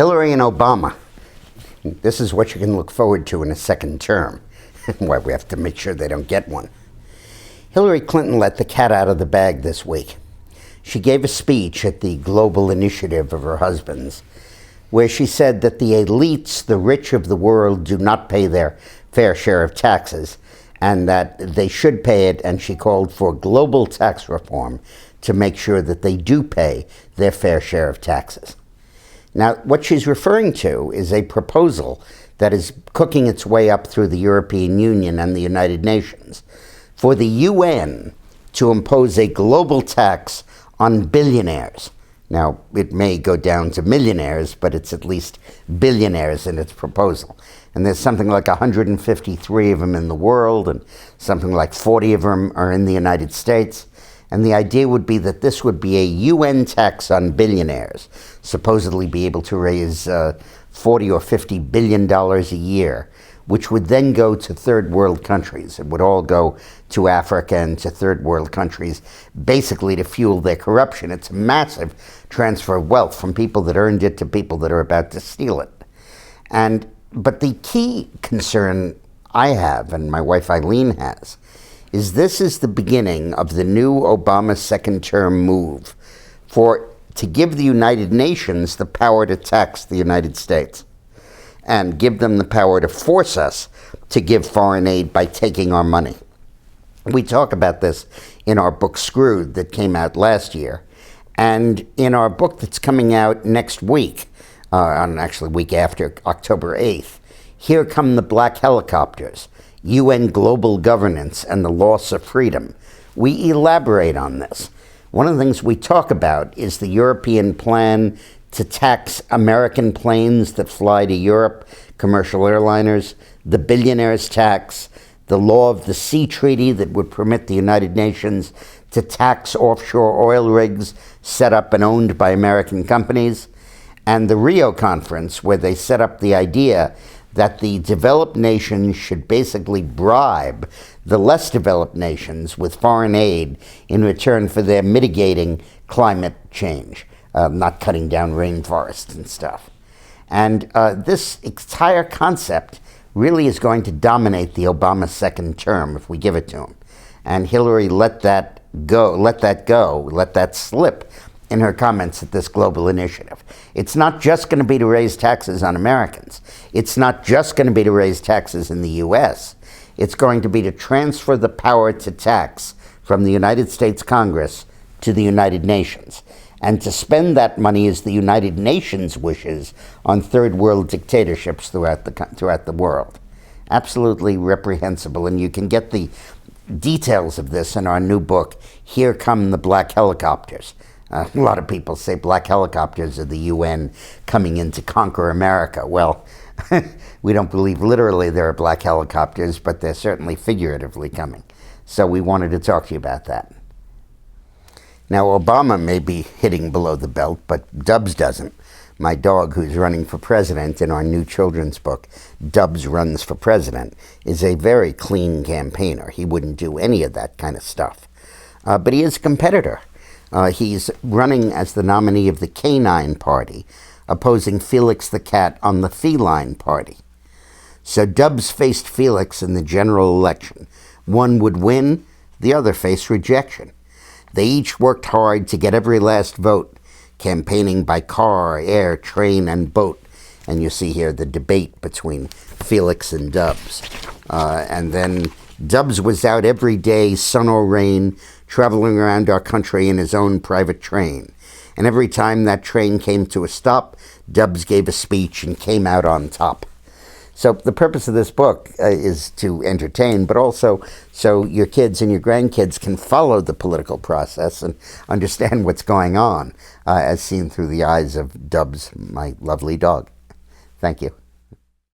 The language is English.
Hillary and Obama. This is what you can look forward to in a second term. Why we have to make sure they don't get one. Hillary Clinton let the cat out of the bag this week. She gave a speech at the global initiative of her husband's, where she said that the elites, the rich of the world, do not pay their fair share of taxes, and that they should pay it, and she called for global tax reform to make sure that they do pay their fair share of taxes. Now, what she's referring to is a proposal that is cooking its way up through the European Union and the United Nations for the UN to impose a global tax on billionaires. Now, it may go down to millionaires, but it's at least billionaires in its proposal. And there's something like 153 of them in the world, and something like 40 of them are in the United States. And the idea would be that this would be a UN tax on billionaires, supposedly be able to raise $40 or $50 billion a year, which would then go to third world countries. It would all go to Africa and to third world countries, basically to fuel their corruption. It's a massive transfer of wealth from people that earned it to people that are about to steal it. But the key concern I have, and my wife Eileen has, is this is the beginning of the new Obama second-term move to give the United Nations the power to tax the United States and give them the power to force us to give foreign aid by taking our money. We talk about this in our book Screwed that came out last year, and in our book that's coming out next week, week after, October 8th, Here Come the Black Helicopters, UN Global Governance and the Loss of Freedom. We elaborate on this. One of the things we talk about is the European plan to tax American planes that fly to Europe, commercial airliners, the billionaires tax, the law of the sea treaty that would permit the United Nations to tax offshore oil rigs set up and owned by American companies, and the Rio Conference, where they set up the idea that the developed nations should basically bribe the less developed nations with foreign aid in return for their mitigating climate change, not cutting down rainforests and stuff. And this entire concept really is going to dominate the Obama second term if we give it to him. And Hillary let that slip in her comments at this global initiative. It's not just going to be to raise taxes on Americans. It's not just going to be to raise taxes in the U.S. It's going to be to transfer the power to tax from the United States Congress to the United Nations, and to spend that money as the United Nations wishes on third world dictatorships throughout the world. Absolutely reprehensible, and you can get the details of this in our new book, Here Come the Black Helicopters. A lot of people say black helicopters are the UN coming in to conquer America. Well, we don't believe literally there are black helicopters, but they're certainly figuratively coming. So we wanted to talk to you about that. Now, Obama may be hitting below the belt, but Dubs doesn't. My dog, who's running for president in our new children's book, Dubs Runs for President, is a very clean campaigner. He wouldn't do any of that kind of stuff. But he is a competitor. He's running as the nominee of the Canine Party, opposing Felix the Cat on the Feline Party. So Dubs faced Felix in the general election. One would win, the other faced rejection. They each worked hard to get every last vote, campaigning by car, air, train, and boat. And you see here the debate between Felix and Dubs. And then Dubs was out every day, sun or rain, traveling around our country in his own private train. And every time that train came to a stop, Dubs gave a speech and came out on top. So the purpose of this book is to entertain, but also so your kids and your grandkids can follow the political process and understand what's going on, as seen through the eyes of Dubs, my lovely dog. Thank you.